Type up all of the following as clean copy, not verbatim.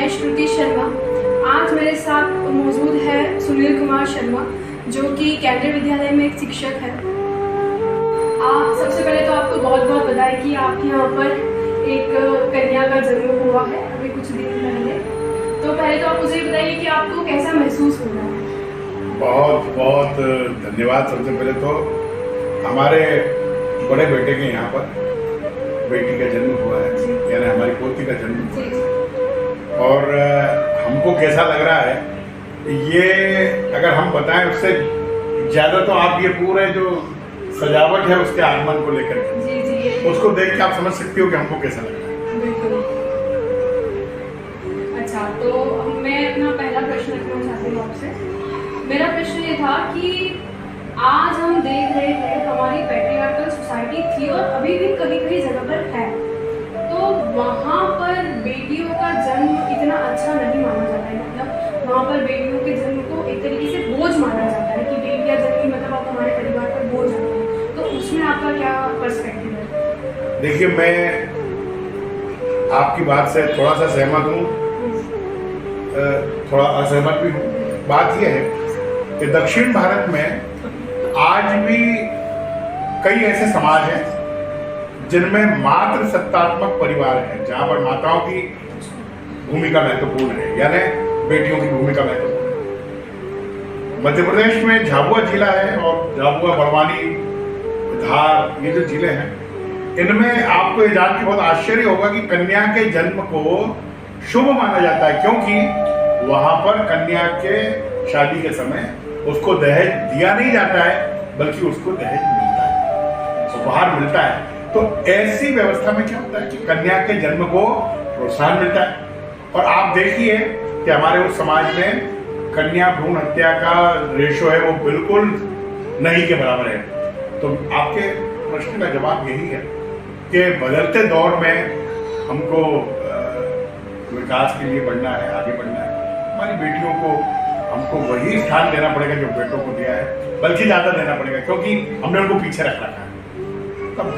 मैं श्रुति शर्मा। आज मेरे साथ मौजूद है सुनील कुमार शर्मा, जो कि केंद्रीय विद्यालय में एक शिक्षक है। सबसे पहले तो आपको बहुत बहुत बधाई कि आपके यहाँ पर एक कन्या का जन्म हुआ है अभी कुछ दिन पहले। तो पहले तो आप मुझे बताइए कि आपको कैसा महसूस हो रहा है। बहुत बहुत धन्यवाद। सबसे पहले तो हमारे बड़े बेटे के यहाँ पर बेटी का जन्म हुआ है, यानी हमारी पोती का जन्म हुआ है। और हमको कैसा लग रहा है ये अगर हम बताएं उससे ज़्यादा तो आप ये पूरे जो सजावट है उसके आगमन को लेकर के उसको देख के आप समझ सकती हो कि हमको कैसा लग रहा है। बिल्कुल। अच्छा, तो मैं अपना पहला प्रश्न रखना चाहती हूँ आपसे। मेरा प्रश्न ये था कि आज हम देख रहे हैं हमारी पैट्रियार्कल सोसाइटी थी और अभी भी कहीं कहीं जगह पर है, तो वहाँ पर बेटियों का जन्म इतना अच्छा नहीं माना जाता है। मतलब वहाँ पर बेटियों के जन्म को एक तरीके से बोझ माना जाता है कि बेटियाँ जन्मी मतलब आप हमारे परिवार पर बोझ आते हैं। तो उसमें आपका क्या पर्सपेक्टिव है? देखिए, मैं आपकी बात से थोड़ा सा सहमत हूँ, थोड़ा असहमत भी हूँ। बात यह है कि दक्षिण भारत में आज भी कई ऐसे समाज हैं जिनमें मातृ सत्तात्मक परिवार है, जहां पर माताओं की भूमिका महत्वपूर्ण है, यानी बेटियों की भूमिका महत्वपूर्ण है। मध्य प्रदेश में झाबुआ जिला है और झाबुआ, बड़वानी, धार, ये जो जिले हैं, इनमें आपको ये जान के बहुत आश्चर्य होगा कि कन्या के जन्म को शुभ माना जाता है, क्योंकि वहां पर कन्या के शादी के समय उसको दहेज दिया नहीं जाता है, बल्कि उसको दहेज मिलता है, उपहार मिलता है। तो ऐसी व्यवस्था में क्या होता है कि कन्या के जन्म को प्रोत्साहन मिलता है। और आप देखिए कि हमारे उस समाज में कन्या भ्रूण हत्या का रेशो है वो बिल्कुल नहीं के बराबर है। तो आपके प्रश्न का जवाब यही है कि बदलते दौर में हमको विकास के लिए बढ़ना है, आगे बढ़ना है। हमारी बेटियों को हमको वही स्थान देना पड़ेगा जो बेटों को दिया है, बल्कि ज़्यादा देना पड़ेगा, क्योंकि हमने उनको पीछे रख रखा है। तब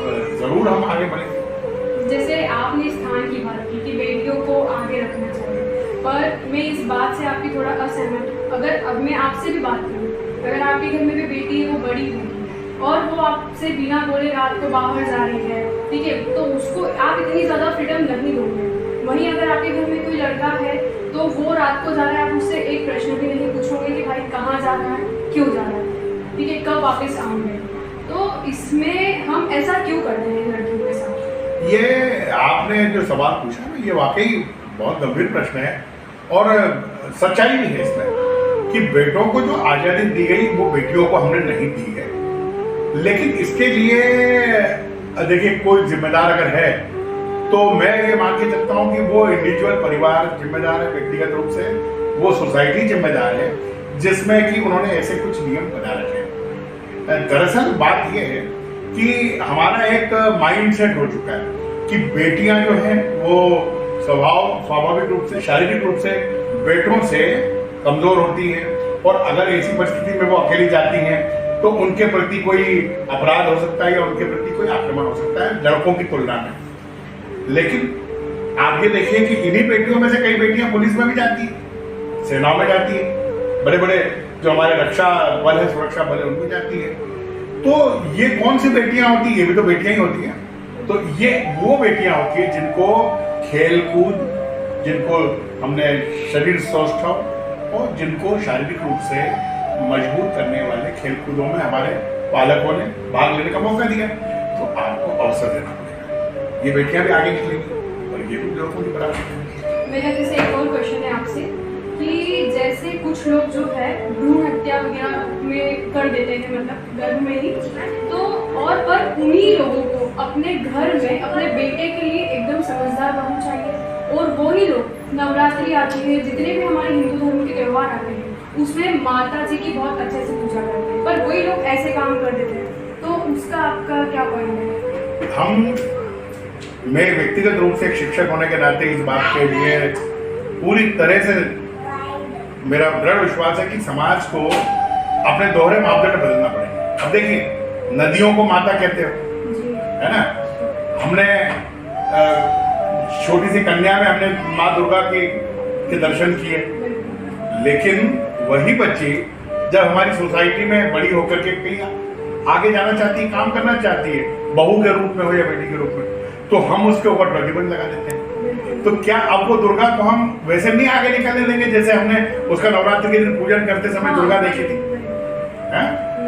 जरूर हम आगे बढ़ेंगे। जैसे आपने स्थान की बात की कि बेटियों को आगे रखना चाहिए, पर मैं इस बात से आपकी थोड़ा असहमत हूँ। अगर अब मैं आपसे भी बात करूँ, अगर आपके घर में भी बेटी है, वो बड़ी होगी और वो आपसे बिना बोले रात को बाहर जा रही है, ठीक है, तो उसको आप इतनी ज़्यादा फ्रीडम नहीं दोगे। वहीं अगर आपके घर में कोई लड़का है तो वो रात को जा रहा है, आप उससे एक प्रश्न भी नहीं पूछोगे कि भाई कहाँ जा रहा है, क्यों जा रहा है, ठीक है, कब वापस आऊँगे। तो इसमें हम ऐसा क्यों करते हैं लड़कियों के साथ? ये आपने जो सवाल पूछा ना, ये वाकई बहुत गंभीर प्रश्न है और सच्चाई भी है इसमें कि बेटों को जो आज़ादी दी गई वो बेटियों को हमने नहीं दी है। लेकिन इसके लिए देखिए, कोई जिम्मेदार अगर है तो मैं ये मान के चलता हूँ कि वो इंडिविजुअल परिवार जिम्मेदार है, व्यक्तिगत रूप से वो सोसाइटी जिम्मेदार है, जिसमें कि उन्होंने ऐसे कुछ नियम बना रखे हैं। दरअसल बात ये है कि हमारा एक माइंड सेट हो चुका है कि बेटियां जो हैं वो स्वाभाविक रूप से, शारीरिक रूप से बेटों से कमजोर होती हैं, और अगर ऐसी परिस्थिति में वो अकेली जाती हैं तो उनके प्रति कोई अपराध हो सकता है या उनके प्रति कोई आक्रमण हो सकता है लड़कों की तुलना में। लेकिन आप ये देखिए कि इन्हीं बेटियों में से कई बेटियां पुलिस में भी जाती है, सेनाओं में जाती है, बड़े बड़े जो हमारे रक्षा बल है, सुरक्षा बल है, उनमें जाती है। तो ये कौन सी बेटियां होती है? ये भी तो बेटियां ही होती हैं। तो ये वो बेटियां होती है जिनको खेल कूद, जिनको हमने शरीर स्वस्थ हो और जिनको शारीरिक रूप से मजबूत करने वाले खेल कूदों में हमारे पालकों ने भाग लेने का मौका दिया, तो आपको अवसर देना पड़ेगा। ये बेटियां भी आगे निकलेंगी और ये भी लड़कों की बराबर। मेरा जैसे एक और क्वेश्चन है आपसे कि जैसे कुछ लोग जो है भ्रूण हत्या वगैरह में कर देते हैं, मतलब गर्भ में ही, तो और पर उन्हीं लोगों को अपने घर में अपने बेटे के लिए एकदम समझदार बहू चाहिए, और वही लोग नवरात्रि आती है, जितने भी हमारे हिंदू धर्म के त्यौहार आते हैं उसमें माता जी की बहुत अच्छे से पूजा करते हैं, पर वही लोग ऐसे काम कर देते हैं। तो उसका आपका क्या पॉइंट है? मैं व्यक्तिगत रूप से एक शिक्षक होने के नाते इस बात के लिए पूरी तरह से मेरा दृढ़ विश्वास है कि समाज को अपने दोहरे मापदंड बदलना पड़ेगा। अब देखिए, नदियों को माता कहते हो, है ना? हमने छोटी सी कन्या में हमने माँ दुर्गा की के दर्शन किए। लेकिन वही बच्ची जब हमारी सोसाइटी में बड़ी होकर के कहीं आगे जाना चाहती है, काम करना चाहती है, बहू के रूप में हो या बेटी के रूप में, तो हम उसके ऊपर प्रतिबंध लगा देते हैं। तो क्या अब वो दुर्गा को हम वैसे नहीं आगे निकलने देंगे जैसे हमने उसका नवरात्रि के दिन पूजन करते समय दुर्गा देखी थी?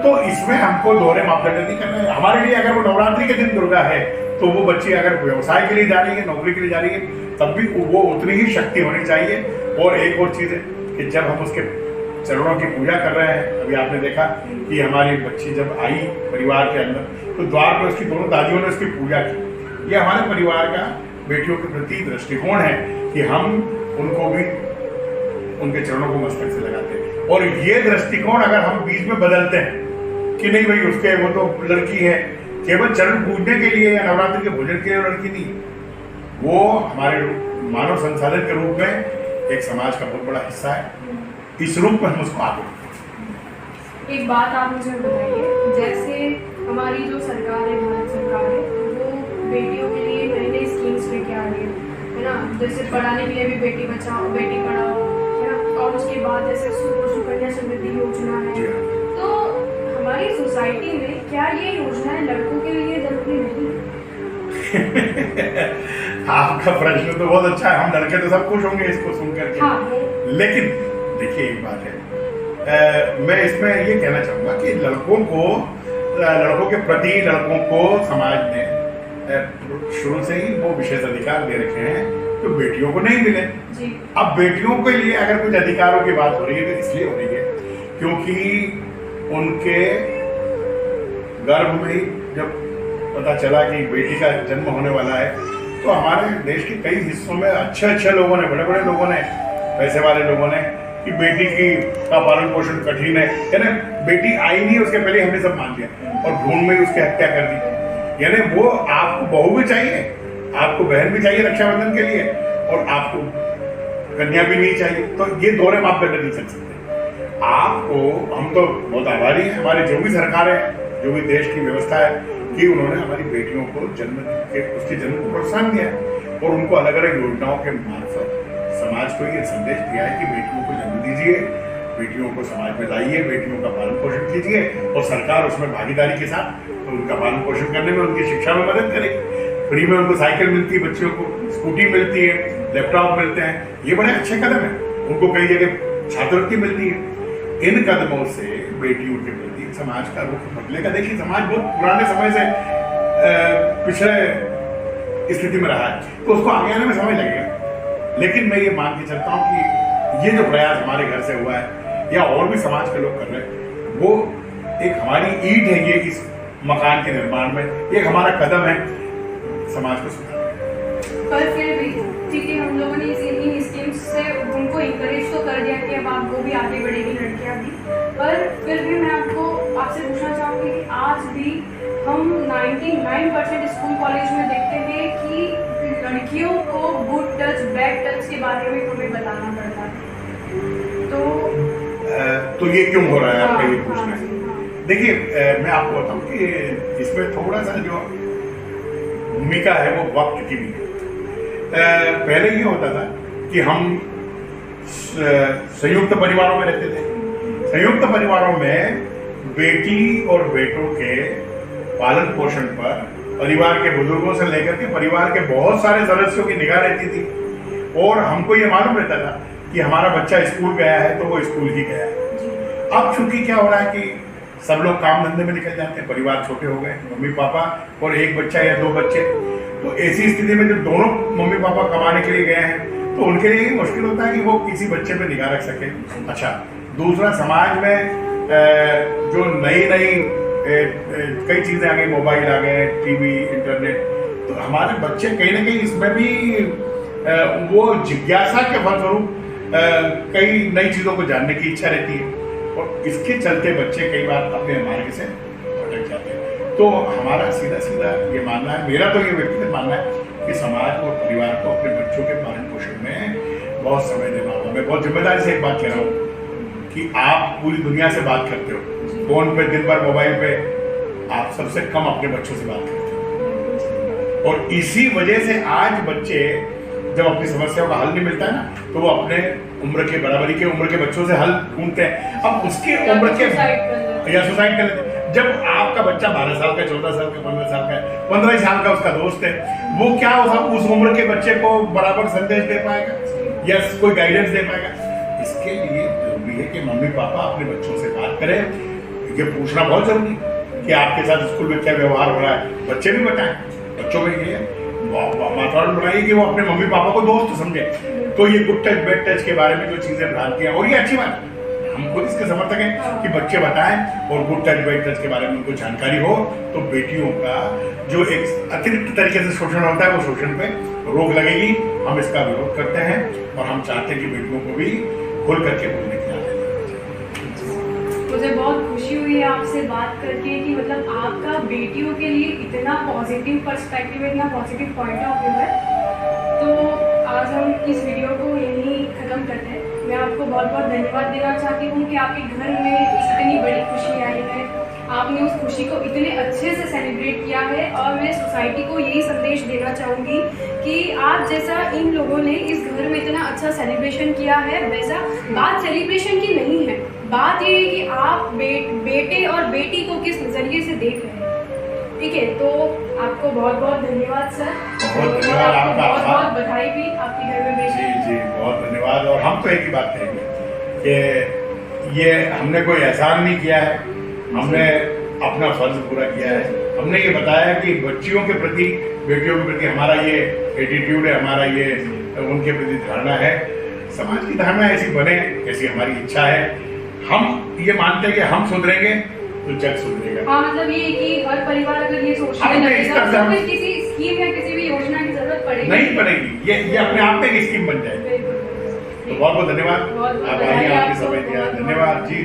तो इसमें हमको दोहरे मापदंड नहीं करना है। हमारे लिए अगर वो नवरात्रि के दिन दुर्गा है, तो वो बच्ची अगर व्यवसाय के लिए जा रही है, नौकरी के लिए जा रही है, तब भी वो उतनी ही शक्ति होनी चाहिए। और एक और चीज है कि जब हम उसके चरणों की पूजा कर रहे हैं, अभी आपने देखा कि हमारी बच्ची जब आई परिवार के अंदर, तो द्वार पर उसकी दोनों दादियों ने उसकी पूजा की। ये हमारे परिवार का बेटियों के प्रति दृष्टिकोण है कि हम उनको भी उनके चरणों को मस्तक से लगाते हैं। और ये दृष्टिकोण अगर हम बीच में बदलते हैं कि नहीं भाई उसके वो तो लड़की है, केवल चरण पूजने के लिए या नवरात्रि के भोजन के लिए लड़की नहीं, वो हमारे मानव संसाधन के रूप में एक समाज का बहुत बड़ा हिस्सा है। इस रूप में हम उसको आगे बढ़ते। एक बात आप मुझे बताइए, जैसे हमारी जो सरकार है, भारत सरकार है, वो बेटियों के लिए नई नई स्कीम्स लेके आ रही है ना, जैसे पढ़ाने के लिए भी बेटी बचाओ बेटी पढ़ाओ, है ना, और उसके बाद जैसे सुकन्या समृद्धि योजना है। तो हमारी सोसाइटी में क्या ये योजनाएं लड़कों के लिए जरूरी नहीं है? आपका प्रश्न तो बहुत अच्छा है, हम लड़के तो सब खुश होंगे इसको सुनकर के। हाँ। लेकिन देखिए एक बात है, मैं इसमें ये कहना चाहूंगा कि लड़कों के प्रति लड़कों को समाज ने शुरू से ही वो विशेष अधिकार दे रखे हैं जो बेटियों को नहीं मिले जी। अब बेटियों के लिए अगर कुछ अधिकारों की बात हो रही है तो इसलिए हो रही है क्योंकि उनके गर्भ में ही जब पता चला कि बेटी का जन्म होने वाला है, तो हमारे देश के कई हिस्सों में अच्छे लोगों ने, बड़े बड़े लोगों ने, पैसे वाले लोगों ने, कि बेटी का पालन पोषण कठिन है, यानी बेटी आई नहीं उसके पहले हमने सब मान लिया और भ्रूण में उसकी हत्या कर दी। यानी वो आपको बहू भी चाहिए, आपको बहन भी चाहिए रक्षाबंधन के लिए, और आपको कन्या भी नहीं चाहिए। तो ये दोहरे मापदंड नहीं चल सकते। आपको, हम तो बहुत आभारी हैं हमारी जो भी सरकार है, जो भी देश की व्यवस्था है, कि उन्होंने हमारी बेटियों को उसके जन्म को प्रोत्साहन दिया है और उनको अलग अलग योजनाओं के मार्फत समाज को ये संदेश दिया है कि बेटियों को जन्म दीजिए, बेटियों को समाज में लाइए, बेटियों का पालन पोषण कीजिए, और सरकार उसमें भागीदारी के साथ उनका पालन पोषण करने में, उनकी शिक्षा में मदद करेगी। फ्री में उनको साइकिल मिलती है, बच्चियों को स्कूटी मिलती है, लैपटॉप मिलते हैं, ये बड़े अच्छे कदम है। उनको कई जगह छात्रवृत्ति मिलती है। इन कदमों से बेटियों के प्रति समाज का रुख बदलेगा। देखिए समाज बहुत पुराने समय से पिछले स्थिति में रहा है, तो उसको आगे आने में समय लगेगा। लेकिन मैं ये मान के चलता हूँ कि ये जो प्रयास हमारे घर से हुआ है या और भी समाज के लोग कर रहे हैं, वो एक हमारी ईंट है ये इस मकान के निर्माण में, एक हमारा कदम है समाज को सुधारने। पर फिर भी ठीक है, हम लोगों ने इन स्कीम्स से उनको इंकरेज तो कर दिया कि अब आप वो भी आगे बढ़ेगी लड़कियां भी, पर फिर भी मैं आपसे पूछना चाहूँगी कि आज भी हम 99% स्कूल कॉलेज में देखते हैं कि लड़कियों को गुड टच बैड टच के बारे में हमें बताना पड़ता है। तो ये क्यों हो रहा है आपका ये पूछना है? देखिए मैं आपको बताऊं कि इसमें थोड़ा सा जो भूमिका है वो वक्त की भी है। पहले ये होता था कि हम संयुक्त परिवारों में रहते थे। संयुक्त परिवारों में बेटी और बेटों के पालन पोषण पर परिवार के बुजुर्गों से लेकर के परिवार के बहुत सारे सदस्यों की निगाह रहती थी, और हमको ये मालूम रहता था कि हमारा बच्चा स्कूल गया है तो वो स्कूल ही गया है। अब चूंकि क्या हो रहा है कि सब लोग काम धंधे में निकल जाते हैं, परिवार छोटे हो गए, मम्मी पापा और एक बच्चा या दो बच्चे, तो ऐसी स्थिति में जब दोनों मम्मी पापा कमाने के लिए गए हैं तो उनके लिए मुश्किल होता है कि वो किसी बच्चे पे निगाह रख सके। अच्छा, दूसरा समाज में जो नई कई चीजें आ गई, मोबाइल आ गए, टीवी, इंटरनेट, तो हमारे बच्चे कहीं ना कहीं इसमें भी वो जिज्ञासा के फलस्वरूप कई नई चीजों को जानने की इच्छा रहती है, और इसके चलते बच्चे कई बार अपने मार्ग से भटक जाते हैं। तो हमारा सीधा ये मानना है, मेरा तो ये व्यक्तिगत मानना है कि समाज और परिवार को अपने बच्चों के पालन पोषण में बहुत समय देना होगा। मैं बहुत जिम्मेदारी से एक बात कह रहा हूँ कि आप पूरी दुनिया से बात करते हो, फोन पे, दिन भर मोबाइल पे, आप सबसे कम अपने बच्चों से बात करते हो, और इसी वजह से आज बच्चे जब अपनी समस्याओं का हल नहीं मिलता है ना, तो वो अपने उम्र के बराबरी के उम्र के बच्चों से हल ढूंढते हैं। अब उसके उम्र के या सुसाइड कर लेते हैं। जब आपका बच्चा 12 साल का, 14 साल का, 15 साल का है, 15 साल का उसका दोस्त है, वो क्या उस उम्र के बच्चे को बराबर संदेश दे पाएगा या कोई गाइडेंस दे पाएगा? इसके लिए जरूरी है कि मम्मी पापा अपने बच्चों से बात करें। ये पूछना बहुत जरूरी है कि आपके साथ स्कूल में क्या व्यवहार हो रहा है। बच्चे भी बताएं, बच्चों में ये वातावरण बनाइए कि वो अपने मम्मी पापा को दोस्त समझे। तो ये गुड टच बैड टच के बारे में जो चीजें भ्रांतियां, और ये अच्छी बात है, हम खुद इसके समर्थक हैं कि बच्चे बताएं और गुड टच बैड टच के बारे में उनको जानकारी हो, तो बेटियों का जो एक अतिरिक्त तरीके से शोषण होता है वो शोषण पे रोक लगेगी। हम इसका विरोध करते हैं और हम चाहते हैं कि बेटियों को भी खुल करके बोलने की आदत। मुझे बहुत खुशी हुई है आपसे बात करके कि मतलब आपका बेटियों के लिए इतना पॉजिटिव पर्सपेक्टिव, इतना पॉजिटिव पॉइंट ऑफ व्यू है। तो आज हम इस वीडियो को यहीं ख़त्म करते हैं। मैं आपको बहुत बहुत धन्यवाद देना चाहती हूँ कि आपके घर में इतनी बड़ी खुशी आई है, आपने उस खुशी को इतने अच्छे से सेलिब्रेट किया है। और मैं सोसाइटी को यही संदेश देना चाहूँगी कि आप जैसा इन लोगों ने इस घर में इतना अच्छा सेलिब्रेशन किया है, वैसा बात सेलिब्रेशन की नहीं है, बात ये है कि आप बेटे और बेटी को किस नज़रिए से देख रहे हैं। ठीक है, तो आपको बहुत बहुत धन्यवाद सर। बहुत धन्यवाद, आपका बहुत बहुत बधाई भी आपके घर में बेटी। जी बहुत धन्यवाद। और हम तो एक ही बात कहेंगे कि ये हमने कोई एहसान नहीं किया है, हमने अपना फर्ज पूरा किया है। हमने ये बताया कि बच्चियों के प्रति, बेटियों के प्रति हमारा ये एटीट्यूड है, हमारा ये उनके प्रति धारणा है। समाज की धारणा ऐसी बने, ऐसी हमारी इच्छा है। हम ये मानते हैं कि हम सुधरेंगे तो जग सुधरेगा। हाँ, मतलब ये कि हर परिवार अगर ये सोचने लगेगा तो फिर किसी स्कीम या किसी भी योजना की जरूरत पड़ेगी नहीं पड़ेगी। ये अपने आप में एक स्कीम बन जाएगी। तो बहुत बहुत धन्यवाद। आप आइए, आपके समय दिया, धन्यवाद जी।